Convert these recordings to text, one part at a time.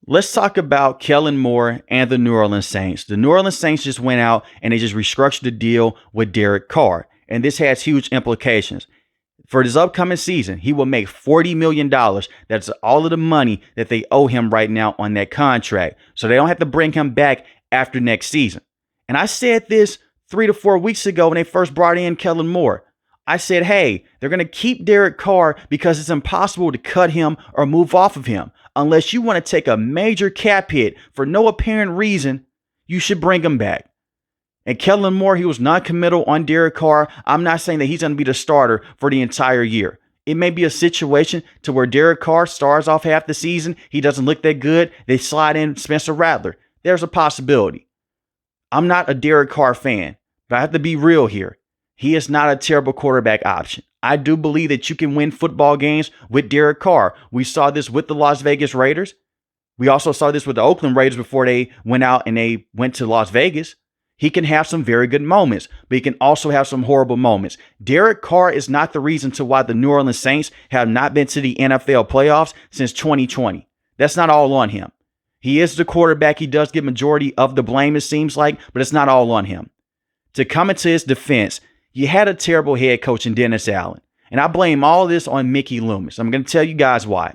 Let's talk about Kellen Moore and the New Orleans Saints. The New Orleans Saints just went out and they just restructured the deal with Derek Carr. And this has huge implications. For this upcoming season, he will make $40 million. That's all of the money that they owe him right now on that contract. So they don't have to bring him back after next season. And I said this 3 to 4 weeks ago when they first brought in Kellen Moore. I said, hey, they're going to keep Derek Carr because it's impossible to cut him or move off of him. Unless you want to take a major cap hit for no apparent reason, you should bring him back. And Kellen Moore, he was non-committal on Derek Carr. I'm not saying that he's going to be the starter for the entire year. It may be a situation to where Derek Carr stars off half the season. He doesn't look that good. They slide in Spencer Rattler. There's a possibility. I'm not a Derek Carr fan, but I have to be real here. He is not a terrible quarterback option. I do believe that you can win football games with Derek Carr. We saw this with the Las Vegas Raiders. We also saw this with the Oakland Raiders before they went out and they went to Las Vegas. He can have some very good moments, but he can also have some horrible moments. Derek Carr is not the reason to why the New Orleans Saints have not been to the NFL playoffs since 2020. That's not all on him. He is the quarterback. He does get majority of the blame, it seems like, but it's not all on him. To come into his defense, you had a terrible head coach in Dennis Allen. And I blame all this on Mickey Loomis. I'm going to tell you guys why.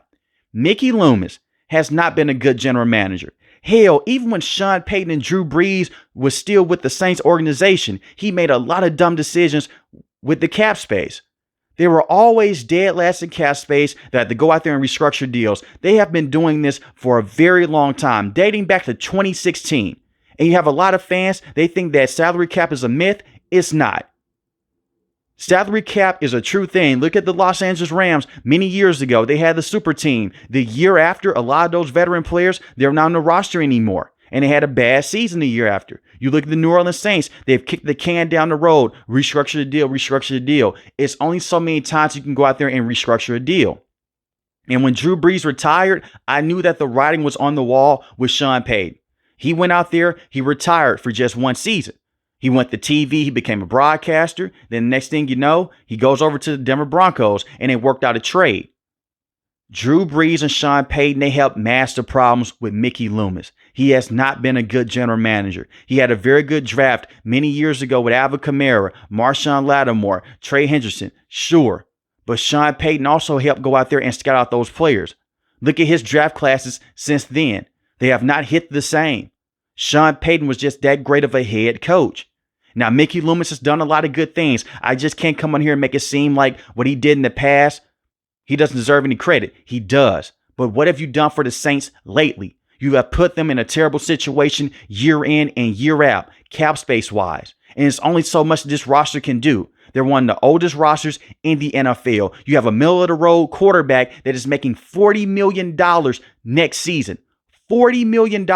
Mickey Loomis has not been a good general manager. Hell, even when Sean Payton and Drew Brees was still with the Saints organization, he made a lot of dumb decisions with the cap space. They were always dead last in cap space that had to go out there and restructure deals. They have been doing this for a very long time, dating back to 2016. And you have a lot of fans, they think that salary cap is a myth. It's not. Salary cap is a true thing. Look at the Los Angeles Rams many years ago. They had the super team. The year after, a lot of those veteran players, they're not on the roster anymore. And they had a bad season the year after. You look at the New Orleans Saints, they've kicked the can down the road, restructure the deal. It's only so many times you can go out there and restructure a deal. And when Drew Brees retired, I knew that the writing was on the wall with Sean Payton. He went out there, he retired for just one season. He went to TV, he became a broadcaster. Then the next thing you know, he goes over to the Denver Broncos and they worked out a trade. Drew Brees and Sean Payton, they helped mask the problems with Mickey Loomis. He has not been a good general manager. He had a very good draft many years ago with Alvin Kamara, Marshawn Lattimore, Trey Hendrickson, sure. But Sean Payton also helped go out there and scout out those players. Look at his draft classes since then. They have not hit the same. Sean Payton was just that great of a head coach. Now, Mickey Loomis has done a lot of good things. I just can't come on here and make it seem like what he did in the past, he doesn't deserve any credit. He does. But what have you done for the Saints lately? You have put them in a terrible situation year in and year out, cap space wise. And it's only so much this roster can do. They're one of the oldest rosters in the NFL. You have a middle of the road quarterback that is making $40 million next season. $40 million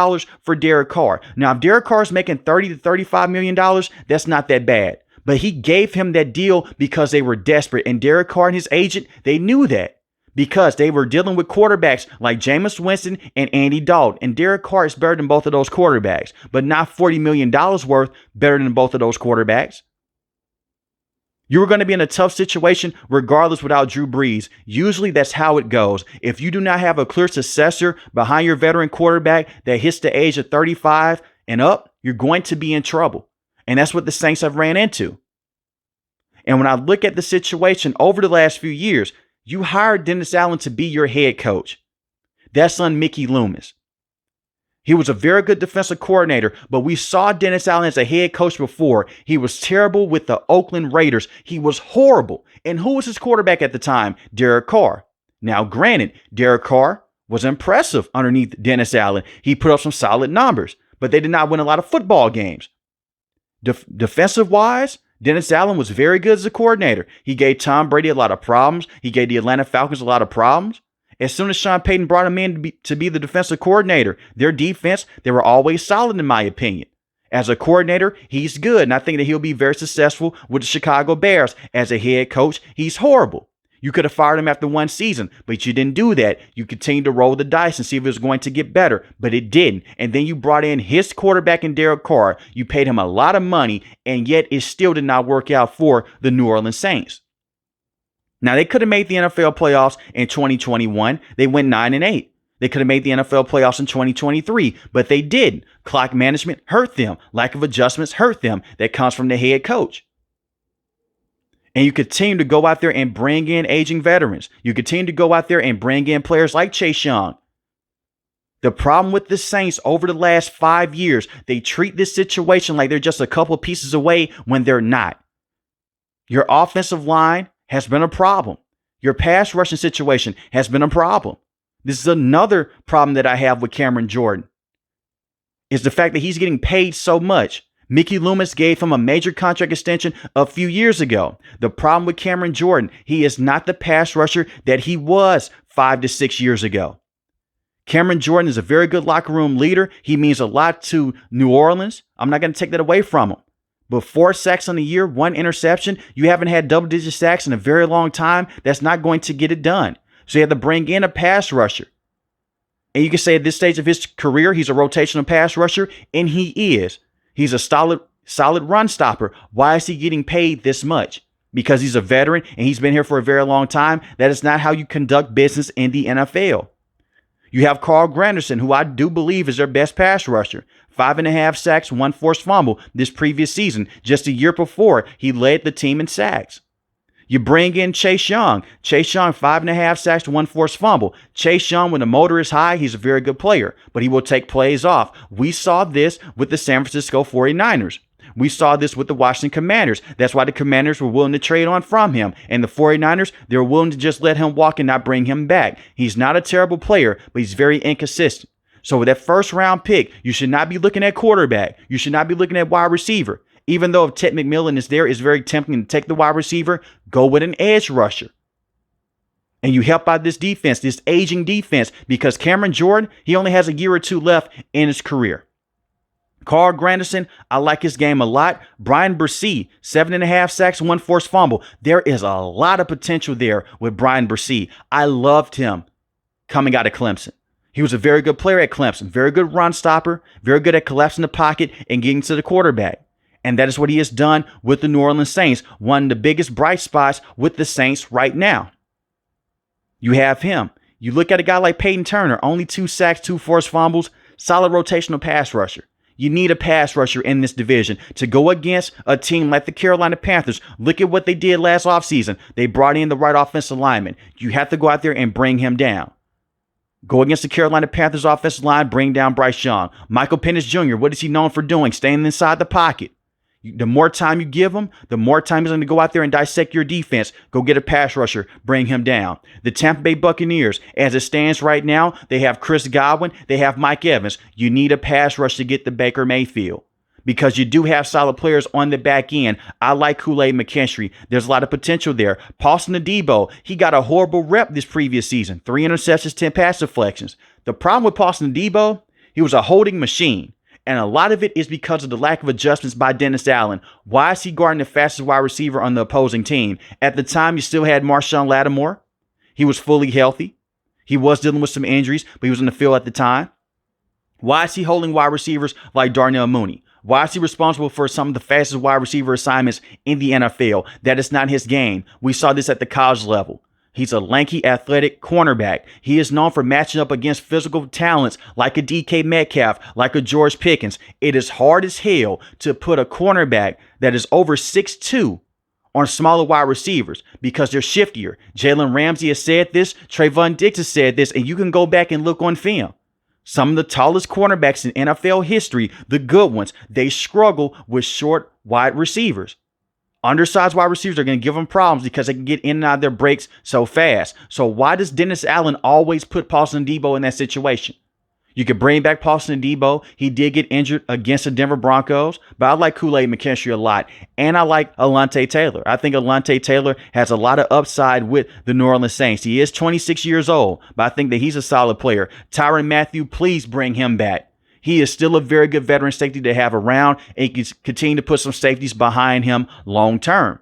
for Derek Carr. Now, if Derek Carr is making $30 to $35 million, that's not that bad. But he gave him that deal because they were desperate. And Derek Carr and his agent, they knew that because they were dealing with quarterbacks like Jameis Winston and Andy Dalton. And Derek Carr is better than both of those quarterbacks, but not $40 million worth better than both of those quarterbacks. You were going to be in a tough situation regardless without Drew Brees. Usually that's how it goes. If you do not have a clear successor behind your veteran quarterback that hits the age of 35 and up, you're going to be in trouble. And that's what the Saints have ran into. And when I look at the situation over the last few years, you hired Dennis Allen to be your head coach. That's on Mickey Loomis. He was a very good defensive coordinator, but we saw Dennis Allen as a head coach before. He was terrible with the Oakland Raiders. He was horrible. And who was his quarterback at the time? Derek Carr. Now, granted, Derek Carr was impressive underneath Dennis Allen. He put up some solid numbers, but they did not win a lot of football games. Defensive-wise, Dennis Allen was very good as a coordinator. He gave Tom Brady a lot of problems. He gave the Atlanta Falcons a lot of problems. As soon as Sean Payton brought him in to be the defensive coordinator, their defense, they were always solid in my opinion. As a coordinator, he's good, and I think that he'll be very successful with the Chicago Bears. As a head coach, he's horrible. You could have fired him after one season, but you didn't do that. You continued to roll the dice and see if it was going to get better, but it didn't. And then you brought in his quarterback in Derek Carr. You paid him a lot of money, and yet it still did not work out for the New Orleans Saints. Now, they could have made the NFL playoffs in 2021. They went 9-8. They could have made the NFL playoffs in 2023, but they didn't. Clock management hurt them. Lack of adjustments hurt them. That comes from the head coach. And you continue to go out there and bring in aging veterans. You continue to go out there and bring in players like Chase Young. The problem with the Saints over the last 5 years, they treat this situation like they're just a couple of pieces away when they're not. Your offensive line has been a problem. Your pass rushing situation has been a problem. This is another problem that I have with Cameron Jordan, is the fact that he's getting paid so much. Mickey Loomis gave him a major contract extension a few years ago. The problem with Cameron Jordan, he is not the pass rusher that he was 5 to 6 years ago. Cameron Jordan is a very good locker room leader. He means a lot to New Orleans. I'm not going to take that away from him. But 4 sacks on the year, 1 interception, you haven't had double-digit sacks in a very long time. That's not going to get it done. So you have to bring in a pass rusher. And you can say at this stage of his career, he's a rotational pass rusher, and he is. He's a solid run stopper. Why is he getting paid this much? Because he's a veteran and he's been here for a very long time. That is not how you conduct business in the NFL. You have Carl Granderson, who I do believe is their best pass rusher. 5.5 sacks, 1 forced fumble this previous season. Just a year before, he led the team in sacks. You bring in Chase Young. Chase Young, 5.5 sacks, 1 forced fumble. Chase Young, when the motor is high, he's a very good player, but he will take plays off. We saw this with the San Francisco 49ers. We saw this with the Washington Commanders. That's why the Commanders were willing to trade on from him. And the 49ers, they were willing to just let him walk and not bring him back. He's not a terrible player, but he's very inconsistent. So with that first round pick, you should not be looking at quarterback. You should not be looking at wide receiver. Even though if Ted McMillan is there, it's very tempting to take the wide receiver, go with an edge rusher. And you help out this defense, this aging defense, because Cameron Jordan, he only has a year or 2 left in his career. Carl Granderson, I like his game a lot. Brian Bresee, 7.5 sacks, 1 forced fumble. There is a lot of potential there with Brian Bresee. I loved him coming out of Clemson. He was a very good player at Clemson, very good run stopper, very good at collapsing the pocket and getting to the quarterback. And that is what he has done with the New Orleans Saints, one of the biggest bright spots with the Saints right now. You have him. You look at a guy like Peyton Turner, only 2 sacks, 2 forced fumbles, solid rotational pass rusher. You need a pass rusher in this division to go against a team like the Carolina Panthers. Look at what they did last offseason. They brought in the right offensive lineman. You have to go out there and bring him down. Go against the Carolina Panthers offensive line, bring down Bryce Young. Michael Penix Jr., what is he known for doing? Staying inside the pocket. The more time you give him, the more time he's going to go out there and dissect your defense. Go get a pass rusher, bring him down. The Tampa Bay Buccaneers, as it stands right now, they have Chris Godwin, they have Mike Evans. You need a pass rush to get the Baker Mayfield because you do have solid players on the back end. I like Kool-Aid McKinstry. There's a lot of potential there. Paulson Adebo, he got a horrible rep this previous season. 3 interceptions, 10 pass deflections. The problem with Paulson Adebo, he was a holding machine. And a lot of it is because of the lack of adjustments by Dennis Allen. Why is he guarding the fastest wide receiver on the opposing team? At the time, you still had Marshawn Lattimore. He was fully healthy. He was dealing with some injuries, but he was in the field at the time. Why is he holding wide receivers like Darnell Mooney? Why is he responsible for some of the fastest wide receiver assignments in the NFL? That is not his game. We saw this at the college level. He's a lanky, athletic cornerback. He is known for matching up against physical talents like a DK Metcalf, like a George Pickens. It is hard as hell to put a cornerback that is over 6'2" on smaller wide receivers because they're shiftier. Jalen Ramsey has said this. Trayvon Diggs has said this, and you can go back and look on film. Some of the tallest cornerbacks in NFL history, the good ones, they struggle with short, wide receivers. Undersized wide receivers are going to give them problems because they can get in and out of their breaks so fast. So why does Dennis Allen always put Paulson Adebo in that situation? You could bring back Paulson Adebo. He did get injured against the Denver Broncos, but I like Kool-Aid McKinstry a lot. And I like Alontae Taylor. I think Alontae Taylor has a lot of upside with the New Orleans Saints. He is 26 years old, but I think that he's a solid player. Tyrann Mathieu, please bring him back. He is still a very good veteran safety to have around and can continue to put some safeties behind him long term.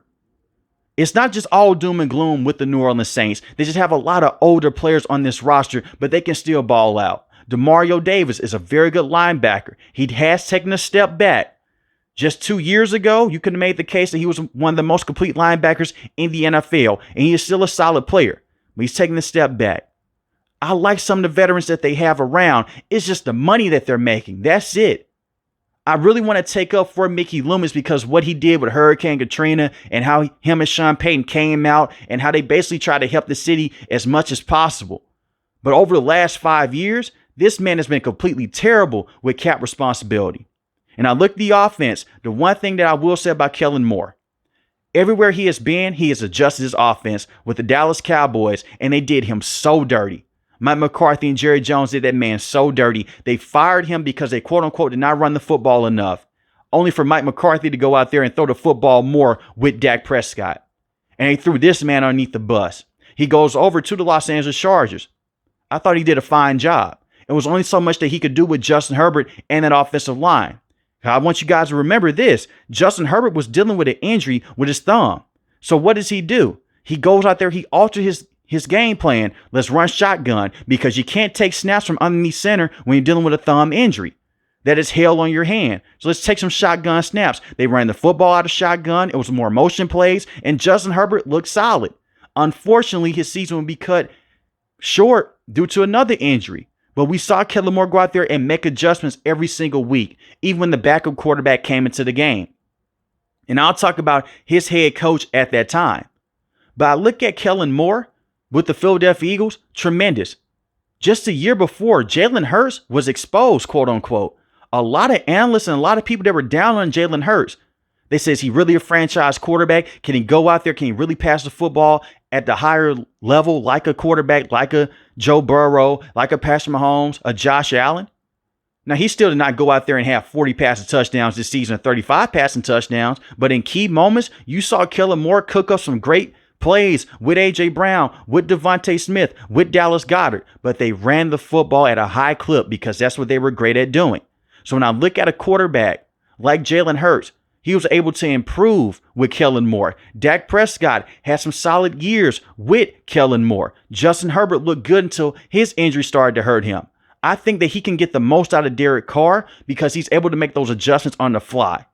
It's not just all doom and gloom with the New Orleans Saints. They just have a lot of older players on this roster, but they can still ball out. Demario Davis is a very good linebacker. He has taken a step back. Just 2 years ago, you could have made the case that he was one of the most complete linebackers in the NFL, and he is still a solid player, but he's taking a step back. I like some of the veterans that they have around. It's just the money that they're making. That's it. I really want to take up for Mickey Loomis because what he did with Hurricane Katrina and how him and Sean Payton came out and how they basically tried to help the city as much as possible. But over the last 5 years, this man has been completely terrible with cap responsibility. And I look at the offense. The one thing that I will say about Kellen Moore, everywhere he has been, he has adjusted his offense with the Dallas Cowboys, and they did him so dirty. Mike McCarthy and Jerry Jones did that man so dirty. They fired him because they, quote unquote, did not run the football enough, only for Mike McCarthy to go out there and throw the football more with Dak Prescott. And they threw this man underneath the bus. He goes over to the Los Angeles Chargers. I thought he did a fine job. It was only so much that he could do with Justin Herbert and that offensive line. I want you guys to remember this. Justin Herbert was dealing with an injury with his thumb. So what does he do? He goes out there, he alters his game plan. Let's run shotgun because you can't take snaps from underneath center when you're dealing with a thumb injury. That is hell on your hand. So let's take some shotgun snaps. They ran the football out of shotgun. It was more motion plays, and Justin Herbert looked solid. Unfortunately, his season would be cut short due to another injury. But we saw Kellen Moore go out there and make adjustments every single week, even when the backup quarterback came into the game. And I'll talk about his head coach at that time. But I look at Kellen Moore with the Philadelphia Eagles, tremendous. Just a year before, Jalen Hurts was exposed, quote unquote. A lot of analysts and a lot of people that were down on Jalen Hurts, they said, is he really a franchise quarterback? Can he go out there? Can he really pass the football at the higher level like a quarterback, like a Joe Burrow, like a Patrick Mahomes, a Josh Allen? Now, he still did not go out there and have 40 passing touchdowns this season, 35 passing touchdowns. But in key moments, you saw Kellen Moore cook up some great plays with A.J. Brown, with Devontae Smith, with Dallas Goedert. But they ran the football at a high clip because that's what they were great at doing. So when I look at a quarterback like Jalen Hurts, he was able to improve with Kellen Moore. Dak Prescott had some solid years with Kellen Moore. Justin Herbert looked good until his injury started to hurt him. I think that he can get the most out of Derek Carr because he's able to make those adjustments on the fly.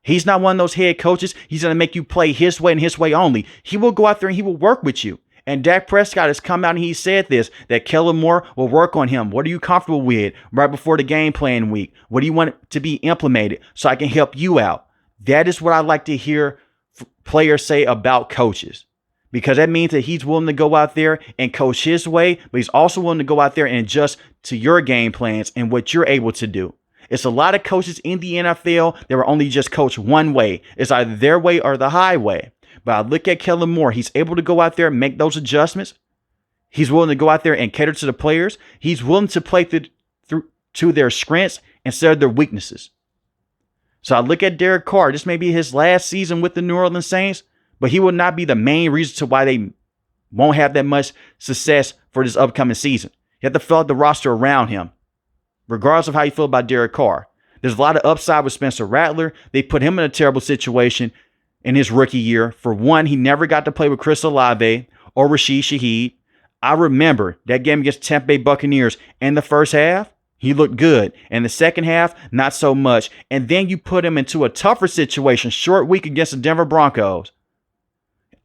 He's not one of those head coaches. He's going to make you play his way and his way only. He will go out there and he will work with you. And Dak Prescott has come out and he said this, that Kellen Moore will work on him. What are you comfortable with right before the game plan week? What do you want to be implemented so I can help you out? That is what I like to hear players say about coaches, because that means that he's willing to go out there and coach his way, but he's also willing to go out there and adjust to your game plans and what you're able to do. It's a lot of coaches in the NFL that were only just coached one way. It's either their way or the highway. But I look at Kellen Moore. He's able to go out there and make those adjustments. He's willing to go out there and cater to the players. He's willing to play to their strengths instead of their weaknesses. So I look at Derek Carr. This may be his last season with the New Orleans Saints, but he will not be the main reason to why they won't have that much success for this upcoming season. You have to fill out the roster around him, regardless of how you feel about Derek Carr. There's a lot of upside with Spencer Rattler. They put him in a terrible situation in his rookie year. For one, he never got to play with Chris Olave or Rashid Shaheed. I remember that game against Tampa Bay Buccaneers in the first half. He looked good. In the second half, not so much. And then you put him into a tougher situation, short week against the Denver Broncos.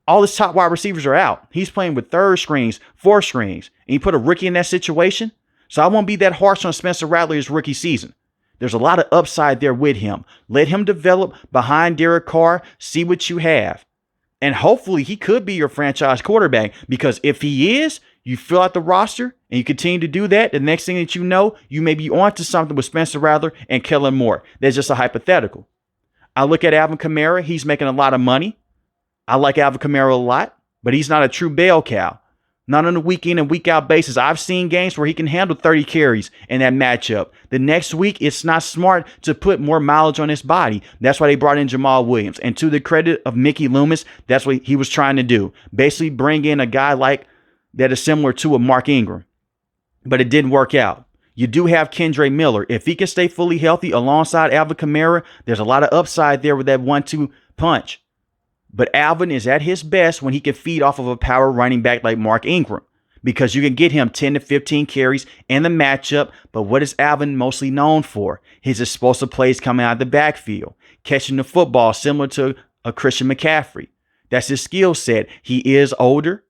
All his top wide receivers are out. He's playing with third strings, fourth strings. And you put a rookie in that situation. So I won't be that harsh on Spencer Rattler his rookie season. There's a lot of upside there with him. Let him develop behind Derek Carr. See what you have. And hopefully he could be your franchise quarterback, because if he is, you fill out the roster and you continue to do that, the next thing that you know, you may be on to something with Spencer Rattler and Kellen Moore. That's just a hypothetical. I look at Alvin Kamara. He's making a lot of money. I like Alvin Kamara a lot, but he's not a true bell cow. Not on a week in and week out basis. I've seen games where he can handle 30 carries in that matchup. The next week, it's not smart to put more mileage on his body. That's why they brought in Jamal Williams. And to the credit of Mickey Loomis, that's what he was trying to do. Basically bring in a guy like that is similar to a Mark Ingram. But it didn't work out. You do have Kendre Miller. If he can stay fully healthy alongside Alvin Kamara, there's a lot of upside there with that 1-2 punch. But Alvin is at his best when he can feed off of a power running back like Mark Ingram, because you can get him 10 to 15 carries in the matchup. But what is Alvin mostly known for? His explosive plays coming out of the backfield, catching the football similar to a Christian McCaffrey. That's his skill set. He is older,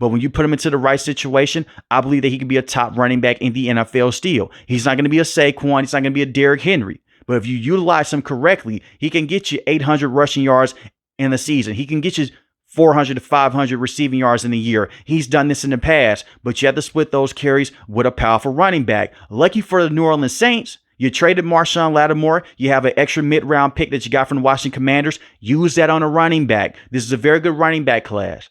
But when you put him into the right situation, I believe that he can be a top running back in the NFL still. He's not going to be a Saquon. He's not going to be a Derrick Henry. But if you utilize him correctly, he can get you 800 rushing yards in the season. He can get you 400 to 500 receiving yards in a year. He's done this in the past, but you have to split those carries with a powerful running back. Lucky for the New Orleans Saints, you traded Marshawn Lattimore. You have an extra mid-round pick that you got from the Washington Commanders. Use that on a running back. This is a very good running back class.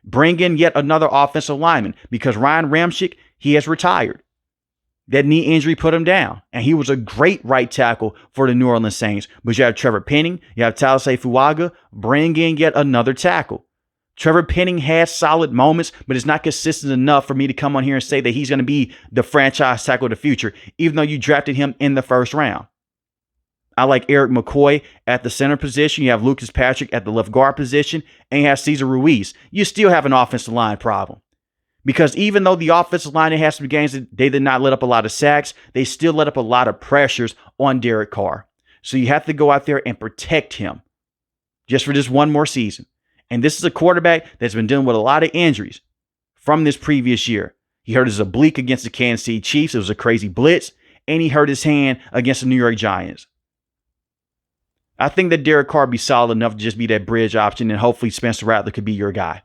Bring in yet another offensive lineman because Ryan Ramczyk, he has retired. That knee injury put him down, and he was a great right tackle for the New Orleans Saints. But you have Trevor Penning, you have Talusay Fuaga. Bring in yet another tackle. Trevor Penning has solid moments, but it's not consistent enough for me to come on here and say that he's going to be the franchise tackle of the future, even though you drafted him in the first round. I like Eric McCoy at the center position. You have Lucas Patrick at the left guard position, and you have Cesar Ruiz. You still have an offensive line problem. Because even though the offensive line has some games that they did not let up a lot of sacks, they still let up a lot of pressures on Derek Carr. So you have to go out there and protect him just for this one more season. And this is a quarterback that's been dealing with a lot of injuries from this previous year. He hurt his oblique against the Kansas City Chiefs. It was a crazy blitz. And he hurt his hand against the New York Giants. I think that Derek Carr be solid enough to just be that bridge option, and hopefully Spencer Rattler could be your guy.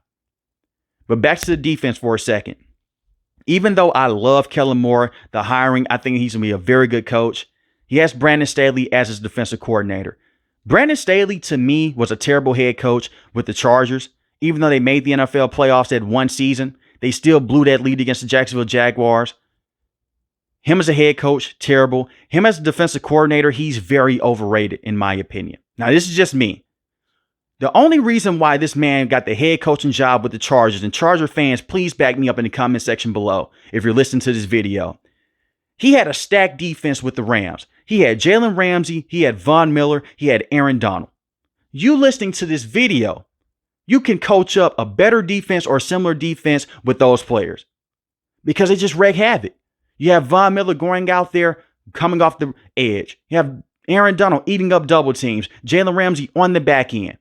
But back to the defense for a second. Even though I love Kellen Moore, the hiring, I think he's going to be a very good coach. He has Brandon Staley as his defensive coordinator. Brandon Staley, to me, was a terrible head coach with the Chargers. Even though they made the NFL playoffs that one season, they still blew that lead against the Jacksonville Jaguars. Him as a head coach, terrible. Him as a defensive coordinator, he's very overrated, in my opinion. Now, this is just me. The only reason why this man got the head coaching job with the Chargers, and Charger fans, please back me up in the comment section below if you're listening to this video. He had a stacked defense with the Rams. He had Jalen Ramsey, he had Von Miller, he had Aaron Donald. You listening to this video, you can coach up a better defense or similar defense with those players because they just wreak havoc. You have Von Miller going out there, coming off the edge. You have Aaron Donald eating up double teams. Jalen Ramsey on the back end.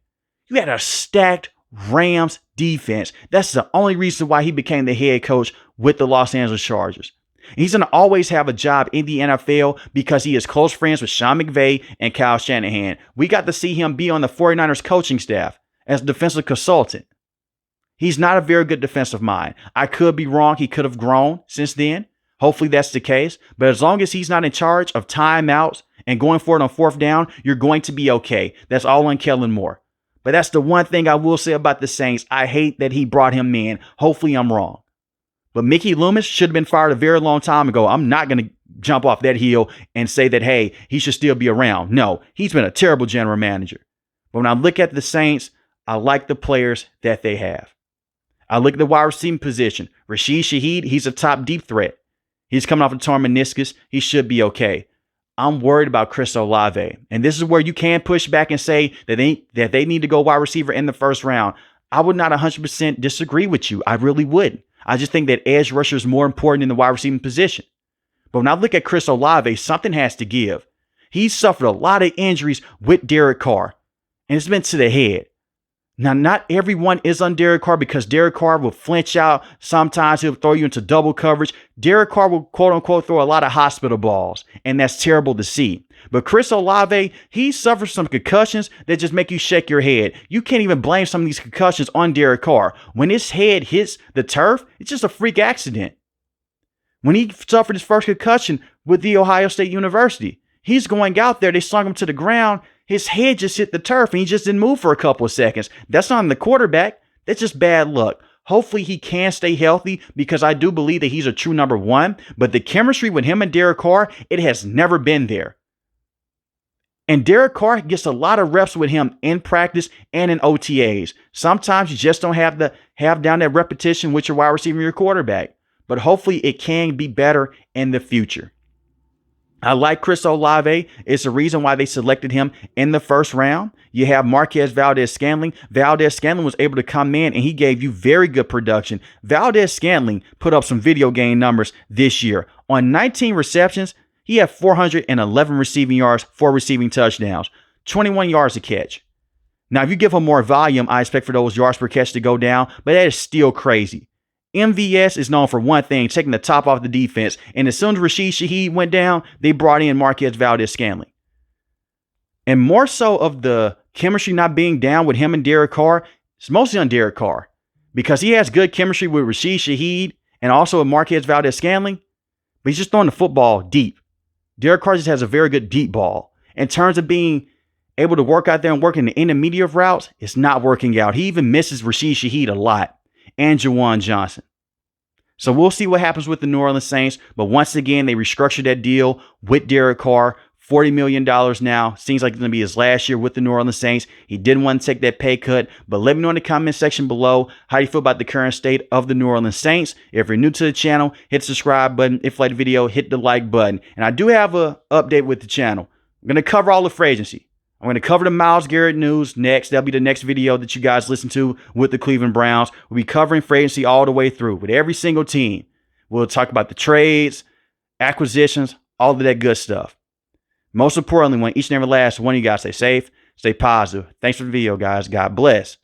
You had a stacked Rams defense. That's the only reason why he became the head coach with the Los Angeles Chargers. He's going to always have a job in the NFL because he is close friends with Sean McVay and Kyle Shanahan. We got to see him be on the 49ers coaching staff as a defensive consultant. He's not a very good defensive mind. I could be wrong. He could have grown since then. Hopefully that's the case. But as long as he's not in charge of timeouts and going for it on fourth down, you're going to be okay. That's all on Kellen Moore. But that's the one thing I will say about the Saints. I hate that he brought him in. Hopefully I'm wrong. But Mickey Loomis should have been fired a very long time ago. I'm not going to jump off that hill and say that, hey, he should still be around. No, he's been a terrible general manager. But when I look at the Saints, I like the players that they have. I look at the wide receiving position. Rashid Shaheed, he's a top deep threat. He's coming off a torn meniscus. He should be okay. I'm worried about Chris Olave. And this is where you can push back and say that they need to go wide receiver in the first round. I would not 100% disagree with you. I really wouldn't. I just think that edge rusher is more important in the wide receiving position. But when I look at Chris Olave, something has to give. He's suffered a lot of injuries with Derek Carr, and it's been to the head. Now, not everyone is on Derek Carr because Derek Carr will flinch out. Sometimes he'll throw you into double coverage. Derek Carr will, quote unquote, throw a lot of hospital balls, and that's terrible to see. But Chris Olave, he suffers some concussions that just make you shake your head. You can't even blame some of these concussions on Derek Carr. When his head hits the turf, it's just a freak accident. When he suffered his first concussion with the Ohio State University, he's going out there, they slung him to the ground. His head just hit the turf and he just didn't move for a couple of seconds. That's not on the quarterback. That's just bad luck. Hopefully he can stay healthy because I do believe that he's a true number one. But the chemistry with him and Derek Carr, it has never been there. And Derek Carr gets a lot of reps with him in practice and in OTAs. Sometimes you just don't have down that repetition with your wide receiver and your quarterback. But hopefully it can be better in the future. I like Chris Olave. It's the reason why they selected him in the first round. You have Marquez Valdes-Scantling. Valdes-Scantling was able to come in and he gave you very good production. Valdes-Scantling put up some video game numbers this year. On 19 receptions, he had 411 receiving yards, 4 receiving touchdowns, 21 yards a catch. Now, if you give him more volume, I expect for those yards per catch to go down, but that is still crazy. MVS is known for one thing, taking the top off the defense. And as soon as Rashid Shaheed went down, they brought in Marquez Valdez-Scantling. And more so of the chemistry not being down with him and Derek Carr, it's mostly on Derek Carr. Because he has good chemistry with Rashid Shaheed and also with Marquez Valdez-Scantling. But he's just throwing the football deep. Derek Carr just has a very good deep ball. In terms of being able to work out there and work in the intermediate routes, it's not working out. He even misses Rashid Shaheed a lot. And Juwan Johnson. So we'll see what happens with the New Orleans Saints. But once again, they restructured that deal with Derek Carr. $40 million now. Seems like it's going to be his last year with the New Orleans Saints. He didn't want to take that pay cut. But let me know in the comment section below how you feel about the current state of the New Orleans Saints. If you're new to the channel, hit the subscribe button. If you like the video, hit the like button. And I do have an update with the channel. I'm going to cover all the free agency. I'm going to cover the Myles Garrett news next. That'll be the next video that you guys listen to with the Cleveland Browns. We'll be covering free agency all the way through with every single team. We'll talk about the trades, acquisitions, all of that good stuff. Most importantly, want each and every last one of you guys stay safe, stay positive. Thanks for the video, guys. God bless.